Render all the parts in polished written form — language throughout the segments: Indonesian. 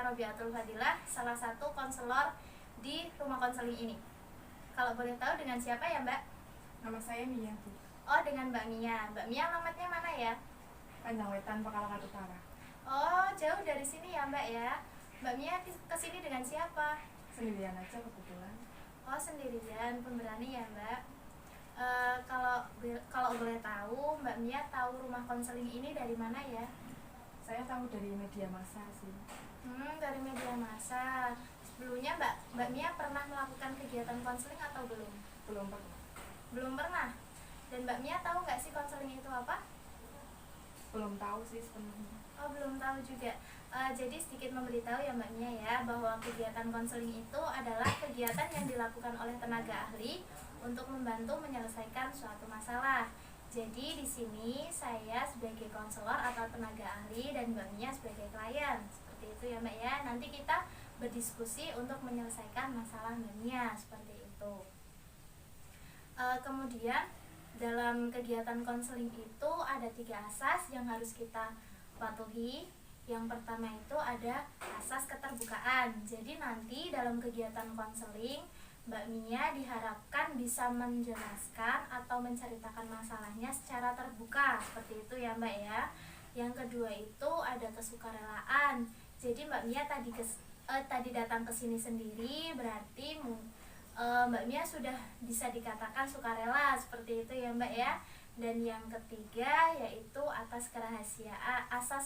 Robiatul Fadilah, salah satu konselor di rumah konseling ini. Kalau boleh tahu dengan siapa ya Mbak? Nama saya Mia, Bu. Oh, dengan Mbak Mia. Mbak Mia alamatnya mana ya? Panjangwetan, Pekalongan Utara. Oh, jauh dari sini ya Mbak ya. Mbak Mia kesini dengan siapa? Sendirian aja kebetulan. Oh, sendirian, pemberani ya Mbak. Kalau boleh tahu, Mbak Mia tahu rumah konseling ini dari mana ya? Saya tahu dari media massa sih. Dari media massa. Sebelumnya Mbak Mia pernah melakukan kegiatan konseling atau belum? Belum pernah. Belum pernah. Dan Mbak Mia tahu nggak sih konseling itu apa? Belum tahu sih sebenarnya. Oh, belum tahu juga. Jadi sedikit memberitahu ya Mbak Mia ya, bahwa kegiatan konseling itu adalah kegiatan yang dilakukan oleh tenaga ahli untuk membantu menyelesaikan suatu masalah. Jadi di sini saya sebagai konselor atau tenaga ahli dan Mbak Mia sebagai klien. Seperti itu ya Mbak ya. Nanti kita berdiskusi untuk menyelesaikan masalah Mbak Mia, seperti itu. Kemudian dalam kegiatan konseling itu ada 3 asas yang harus kita patuhi. Yang pertama itu ada asas keterbukaan. Jadi nanti dalam kegiatan konseling Mbak Mia diharapkan bisa menjelaskan atau menceritakan masalahnya secara terbuka, seperti itu ya Mbak ya. Yang kedua itu ada kesukarelaan. Jadi Mbak Mia tadi datang ke sini sendiri, berarti Mbak Mia sudah bisa dikatakan sukarela, seperti itu ya Mbak ya. Dan yang ketiga yaitu asas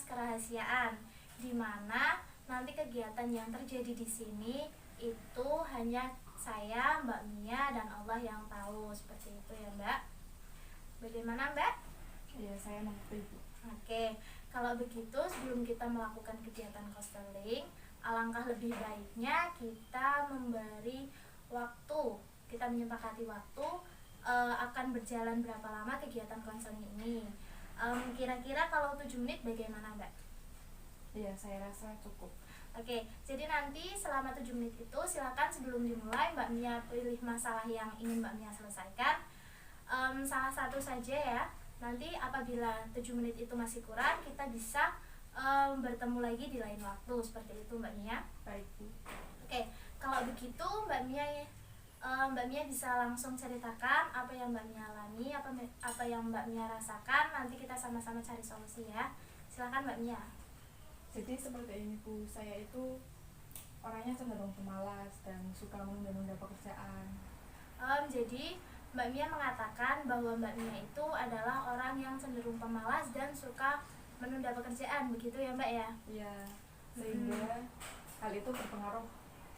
kerahasiaan, di mana nanti kegiatan yang terjadi di sini itu hanya saya, Mbak Mia, dan Allah yang tahu, seperti itu ya Mbak. Bagaimana Mbak? Iya, saya mengerti, Bu. Oke, kalau begitu sebelum kita melakukan kegiatan konseling, alangkah lebih baiknya kita memberi waktu, kita menyepakati waktu akan berjalan berapa lama kegiatan konseling ini. Kira-kira kalau 7 menit bagaimana Mbak? Iya, saya rasa cukup. Oke, jadi nanti selama 7 menit itu silakan sebelum dimulai Mbak Mia pilih masalah yang ingin Mbak Mia selesaikan. Salah satu saja ya. Nanti apabila 7 menit itu masih kurang, kita bisa bertemu lagi di lain waktu, seperti itu Mbak Mia. Baik, Bu. Oke, kalau begitu Mbak Mia bisa langsung ceritakan apa yang Mbak Mia alami, apa yang Mbak Mia rasakan. Nanti kita sama-sama cari solusi ya. Silakan Mbak Mia. Jadi seperti ini, Bu. Saya itu orangnya cenderung pemalas dan suka menunda-nunda pekerjaan. Jadi Mbak Mia mengatakan bahwa Mbak Mia itu adalah orang yang cenderung pemalas dan suka menunda pekerjaan, begitu ya Mbak ya? Iya, sehingga hal itu berpengaruh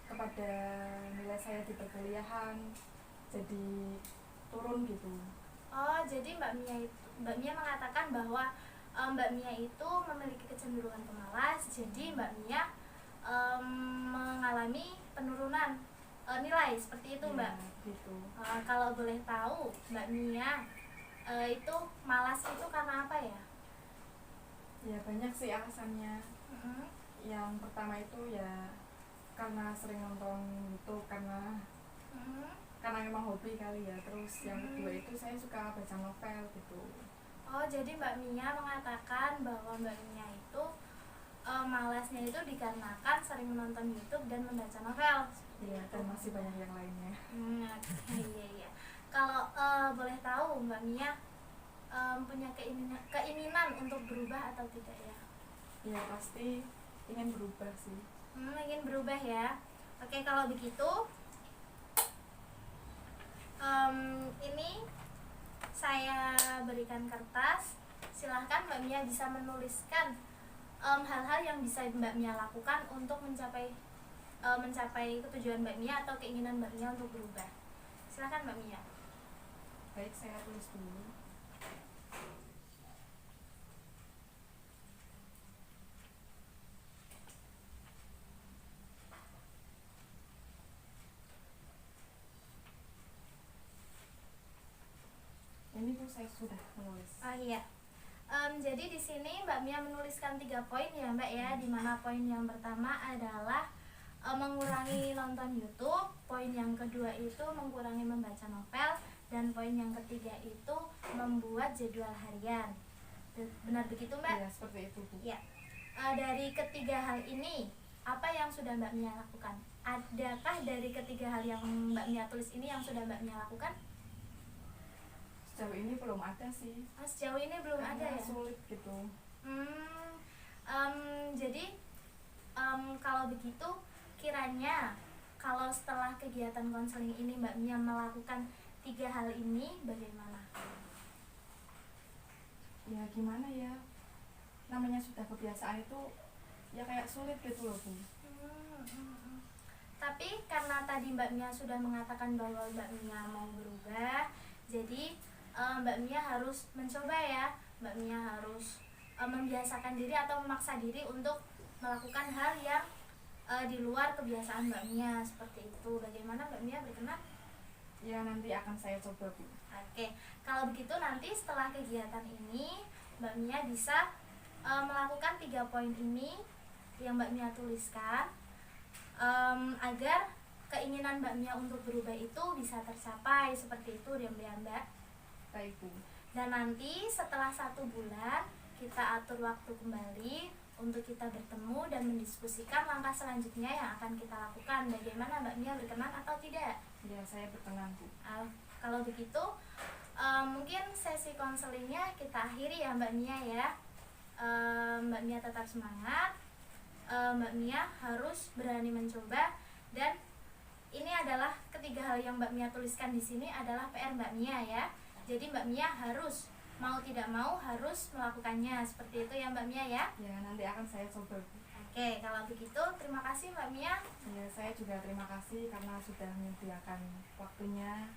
kepada nilai saya di perkuliahan, jadi turun gitu. Oh, jadi Mbak Mia mengatakan bahwa Mbak Mia itu memiliki kecenderungan pemalas, jadi Mbak Mia mengalami penurunan nilai, seperti itu Mbak. Gitu. Kalau boleh tahu Mbak Mia itu malas itu karena apa ya? Ya banyak sih alasannya. Yang pertama itu ya karena sering nonton YouTube, karena memang hobi kali ya. Terus yang kedua itu saya suka baca novel gitu. Oh, jadi Mbak Mia mengatakan bahwa Mbak Mia itu malasnya itu dikarenakan sering menonton YouTube dan membaca novel. Iya, dan masih banyak yang lainnya. Iya. Kalau boleh tahu Mbak Mia punya keinginan untuk berubah atau tidak ya? Iya, pasti ingin berubah sih. Ingin berubah ya. Oke, kalau begitu ini saya berikan kertas. Silahkan Mbak Mia bisa menuliskan hal-hal yang bisa Mbak Mia lakukan untuk mencapai ketujuan Mbak Mia atau keinginan Mbak Mia untuk berubah. Silahkan Mbak Mia. Baik, saya tulis dulu. Ini tuh saya sudah menulis. Iya. Jadi di sini Mbak Mia menuliskan 3 poin ya Mbak ya, di mana poin yang pertama adalah mengurangi nonton YouTube, poin yang kedua itu mengurangi membaca novel, dan poin yang ketiga itu membuat jadwal harian. Benar begitu Mbak? Iya, seperti itu, Bu. Ya. Dari ketiga hal ini apa yang sudah Mbak Mia lakukan? Adakah dari ketiga hal yang Mbak Mia tulis ini yang sudah Mbak Mia lakukan? Sejauh ini belum ada sih. Sejauh ini belum ada ya? Sulit gitu. Jadi kalau begitu kiranya kalau setelah kegiatan konseling ini Mbak Mia melakukan 3 hal ini bagaimana? Ya gimana ya, namanya sudah kebiasaan itu ya kayak sulit gitu loh Bu. Tapi karena tadi Mbak Mia sudah mengatakan bahwa Mbak Mia mau berubah, jadi Mbak Mia harus mencoba ya. Mbak Mia harus membiasakan diri atau memaksa diri untuk melakukan hal yang di luar kebiasaan Mbak Mia seperti itu. Bagaimana Mbak Mia, berkenan? Ya nanti akan saya coba Bu. Oke, kalau begitu nanti setelah kegiatan ini Mbak Mia bisa melakukan 3 poin ini yang Mbak Mia tuliskan, agar keinginan Mbak Mia untuk berubah itu bisa tercapai seperti itu ya Mbak. Baik Bu. Dan nanti setelah 1 bulan kita atur waktu kembali untuk kita bertemu dan mendiskusikan langkah selanjutnya yang akan kita lakukan. Bagaimana Mbak Mia, berkenan atau tidak? Ya saya berkenan Bu. Kalau begitu mungkin sesi konselingnya kita akhiri ya Mbak Mia ya. Mbak Mia tetap semangat. Mbak Mia harus berani mencoba, dan ini adalah ketiga hal yang Mbak Mia tuliskan di sini adalah PR Mbak Mia ya. Jadi Mbak Mia harus mau tidak mau harus melakukannya seperti itu ya Mbak Mia ya. Ya nanti akan saya coba Bu. Oke, kalau begitu terima kasih Mbak Mia. Ya saya juga terima kasih karena sudah menyediakan waktunya.